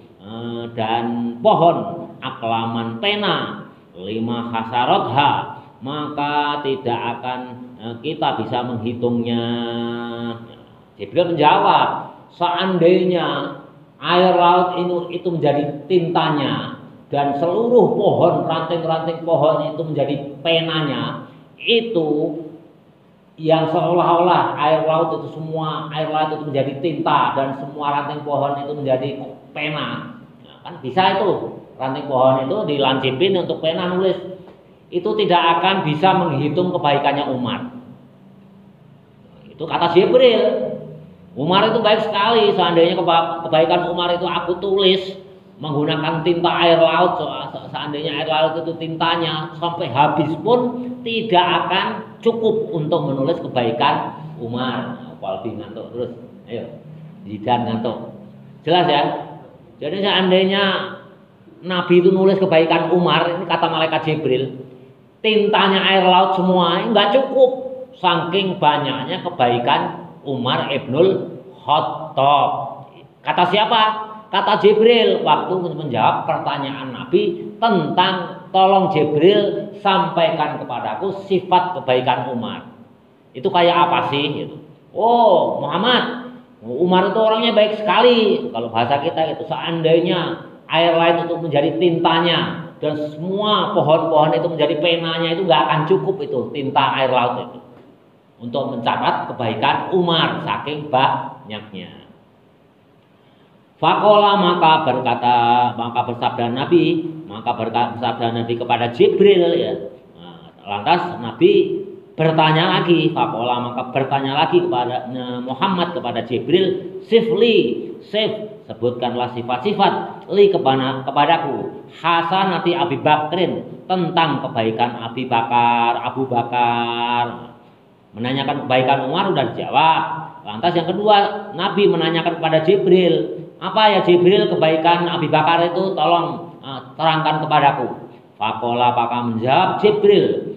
Speaker 1: dan pohon, aklaman pena, lima hasarotha, maka tidak akan kita bisa menghitungnya. Jibril menjawab, seandainya air laut itu menjadi tintanya, dan seluruh pohon, ranting-ranting pohon itu menjadi penanya, itu yang seolah-olah air laut itu menjadi tinta, dan semua ranting pohon itu menjadi pena. Nah, kan bisa itu ranting pohon itu dilancipin untuk pena nulis. Itu tidak akan bisa menghitung kebaikannya Umar. Itu kata Jibril. Umar itu baik sekali. Seandainya kebaikan Umar itu aku tulis menggunakan tinta air laut, seandainya air laut itu tintanya sampai habis pun tidak akan cukup untuk menulis kebaikan Umar. Apalagi ngantuk terus. Ayo, Zidan ngantuk. Jelas ya? Jadi seandainya Nabi itu nulis kebaikan Umar, ini kata malaikat Jibril, tintanya air laut semua enggak cukup, saking banyaknya kebaikan Umar ibnul Khattab. Kata siapa? Kata Jibril waktu menjawab pertanyaan Nabi tentang tolong Jibril sampaikan kepadaku sifat kebaikan Umar. Itu kayak apa sih? Gitu. Oh Muhammad, Umar itu orangnya baik sekali. Kalau bahasa kita itu, seandainya air laut itu menjadi tintanya dan semua pohon-pohon itu menjadi penanya, itu nggak akan cukup itu tinta air laut itu untuk mencatat kebaikan Umar, saking banyaknya. Fakola, maka bersabda Nabi kepada Jibril, ya. Nah, lantas Nabi bertanya lagi, fakola, maka bertanya lagi kepada Muhammad, kepada Jibril, sebutkanlah sifat-sifat li kepadaku, hasanati Abi Bakrin, tentang kebaikan Abu Bakar. Menanyakan kebaikan Umar udah dijawab. Lantas yang kedua, Nabi menanyakan kepada Jibril, apa ya Jibril kebaikan Abu Bakar itu, tolong terangkan kepadaku. Fakola, maka menjawab Jibril,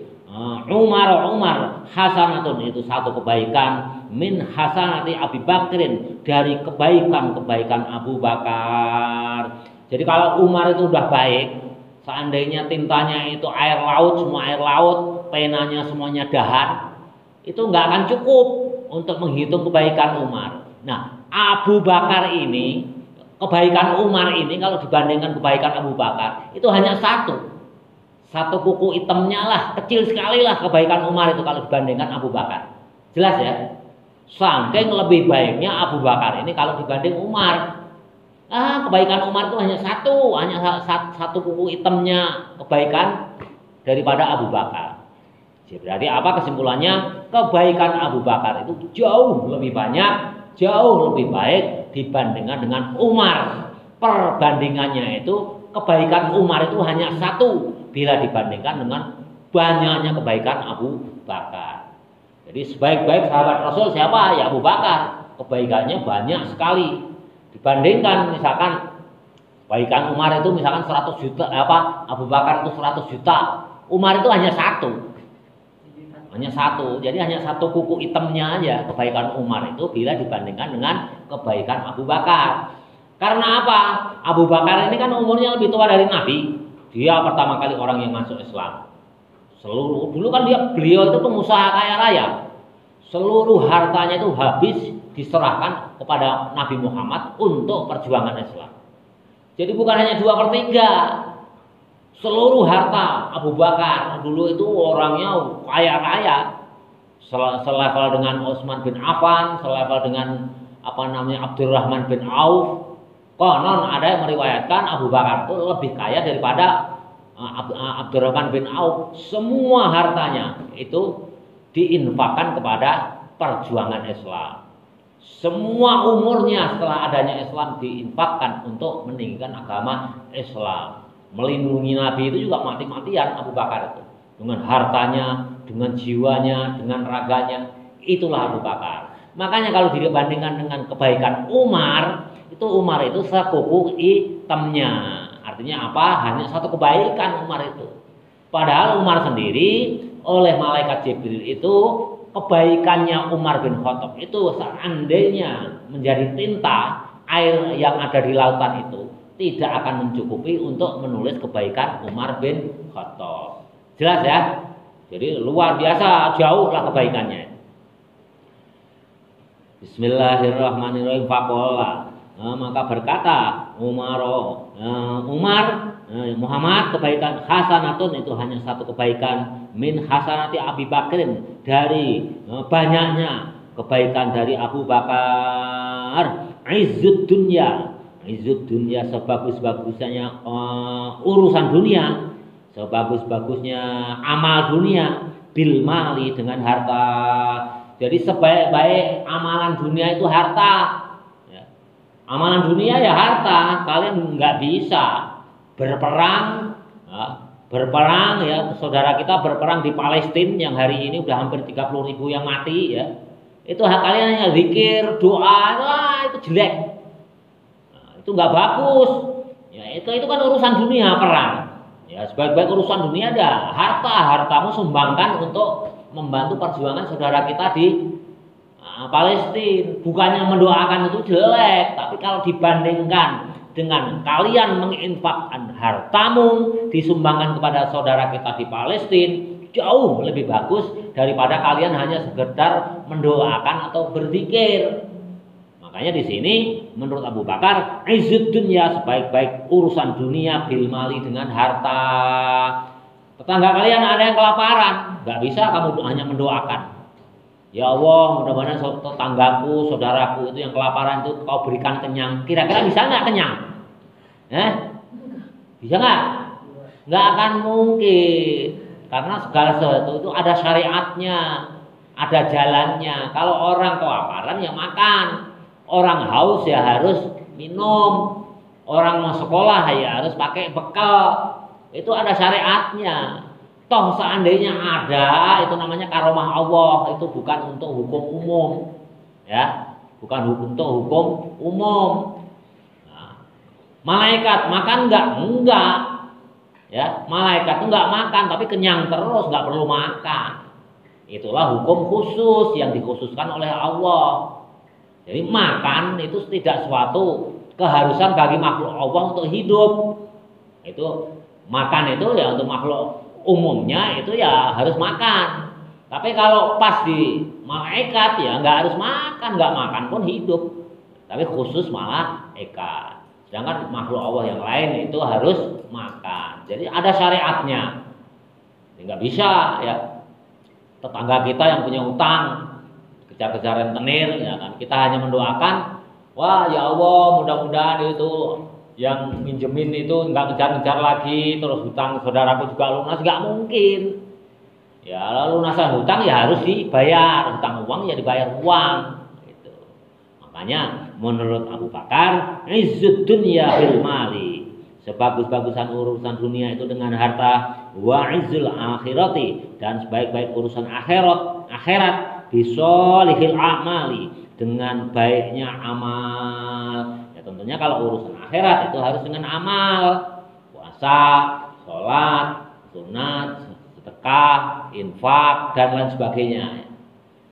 Speaker 1: Umar hasanatun, itu satu kebaikan, min hasanati Abi Bakrin, dari kebaikan Abu Bakar. Jadi kalau Umar itu udah baik, seandainya tintanya itu air laut, semua air laut, penanya semuanya dahan, itu nggak akan cukup untuk menghitung kebaikan Umar. Nah, Abu Bakar ini, kebaikan Umar ini kalau dibandingkan kebaikan Abu Bakar, itu hanya satu kuku hitamnya lah, kecil sekali lah kebaikan Umar itu kalau dibandingkan Abu Bakar. Jelas ya? Saking lebih baiknya Abu Bakar ini kalau dibanding Umar. Kebaikan Umar itu hanya satu kuku hitamnya kebaikan daripada Abu Bakar. Jadi berarti apa kesimpulannya? Kebaikan Abu Bakar itu jauh lebih banyak, jauh lebih baik dibandingkan dengan Umar. Perbandingannya itu kebaikan Umar itu hanya satu bila dibandingkan dengan banyaknya kebaikan Abu Bakar. Jadi sebaik-baik sahabat Rasul siapa? Ya Abu Bakar. Kebaikannya banyak sekali. Dibandingkan misalkan kebaikan Umar itu misalkan 100 juta, Abu Bakar itu 100 juta. Umar itu hanya satu. Hanya satu. Jadi hanya satu kuku hitamnya aja kebaikan Umar itu bila dibandingkan dengan kebaikan Abu Bakar. Karena apa? Abu Bakar ini kan umurnya lebih tua dari Nabi. Dia pertama kali orang yang masuk Islam. Dulu kan beliau itu pengusaha kaya raya. Seluruh hartanya itu habis diserahkan kepada Nabi Muhammad untuk perjuangan Islam. Jadi bukan hanya 2/3. Seluruh harta Abu Bakar dulu itu orangnya kaya raya. Selevel dengan Utsman bin Affan, selevel dengan Abdurrahman bin Auf. Konon ada yang meriwayatkan Abu Bakar itu lebih kaya daripada Abdurrahman bin Auf. Semua hartanya itu diinfakkan kepada perjuangan Islam. Semua umurnya setelah adanya Islam diinfakkan untuk meninggikan agama Islam. Melindungi Nabi itu juga mati-matian Abu Bakar itu. Dengan hartanya, dengan jiwanya, dengan raganya. Itulah Abu Bakar. Makanya kalau dibandingkan dengan kebaikan Umar itu sekuku hitamnya. Artinya apa? Hanya satu kebaikan Umar itu. Padahal Umar sendiri oleh malaikat Jibril itu kebaikannya Umar bin Khattab itu seandainya menjadi tinta air yang ada di lautan itu tidak akan mencukupi untuk menulis kebaikan Umar bin Khattab. Jelas ya? Jadi luar biasa jauh lah kebaikannya. Bismillahirrahmanirrahim. Faqala, maka berkata Umar Muhammad, kebaikan hasanatun itu hanya satu kebaikan min hasanati Abi Bakrin, dari banyaknya kebaikan dari Abu Bakar. Izzud dunya sebagus-bagusnya urusan dunia, sebagus-bagusnya amal dunia, bil mali dengan harta. Jadi sebaik-baik amalan dunia itu harta. Amalan dunia ya harta. Kalian nggak bisa berperang ya, saudara kita berperang di Palestina yang hari ini udah hampir 30.000 yang mati ya. Itu hak kalian hanya zikir, doa, itu jelek. Itu nggak bagus. Ya, itu kan urusan dunia perang. Ya, sebaik-baik urusan dunia ada hartamu sumbangkan untuk membantu perjuangan saudara kita di Palestina. Bukannya mendoakan itu jelek, tapi kalau dibandingkan dengan kalian menginfakkan hartamu disumbangkan kepada saudara kita di Palestina, jauh lebih bagus daripada kalian hanya sekedar mendoakan atau berzikir. Makanya di sini menurut Abu Bakar, izzud dunya sebaik-baik urusan dunia bil mali dengan harta. Tetangga kalian ada yang kelaparan, nggak bisa kamu hanya mendoakan. Ya Allah, mudah-mudahan tetanggaku, saudaraku itu yang kelaparan itu kau berikan kenyang. Kira-kira bisa nggak kenyang? Bisa nggak? Nggak akan mungkin. Karena segala sesuatu itu ada syariatnya, ada jalannya. Kalau orang kelaparan ya makan, orang haus ya harus minum, orang mau sekolah ya harus pakai bekal. Itu ada syariatnya. Toh seandainya ada, itu namanya karomah Allah, itu bukan untuk hukum umum, ya, bukan untuk hukum umum. Nah, malaikat makan enggak, ya, malaikat itu enggak makan, tapi kenyang terus, enggak perlu makan. Itulah hukum khusus yang dikhususkan oleh Allah. Jadi makan itu tidak suatu keharusan bagi makhluk Allah untuk hidup. Itu makan itu ya untuk makhluk umumnya itu ya harus makan. Tapi kalau pas di malaikat ya nggak harus makan, nggak makan pun hidup. Tapi khusus malaikat. Sedangkan makhluk Allah yang lain itu harus makan. Jadi ada syariatnya. Nggak bisa ya tetangga kita yang punya utang kejar-kejaran tenir ya kan, kita hanya mendoakan, wah ya Allah mudah-mudahan itu yang minjemin itu nggak ngejar-ngejar lagi, terus hutang saudaraku juga lunas. Nggak mungkin ya, lalu lunasan hutang ya harus dibayar, hutang uang ya dibayar uang gitu. Makanya menurut Abu Bakar, izzud dunya bil mali, sebagus-bagusan urusan dunia itu dengan harta, wa izzul akhirati, dan sebaik-baik urusan akhirat bisolihil a'mali, dengan baiknya amal. Ya tentunya kalau urusan akhirat itu harus dengan amal, puasa, sholat, sunat, sedekah, infak dan lain sebagainya.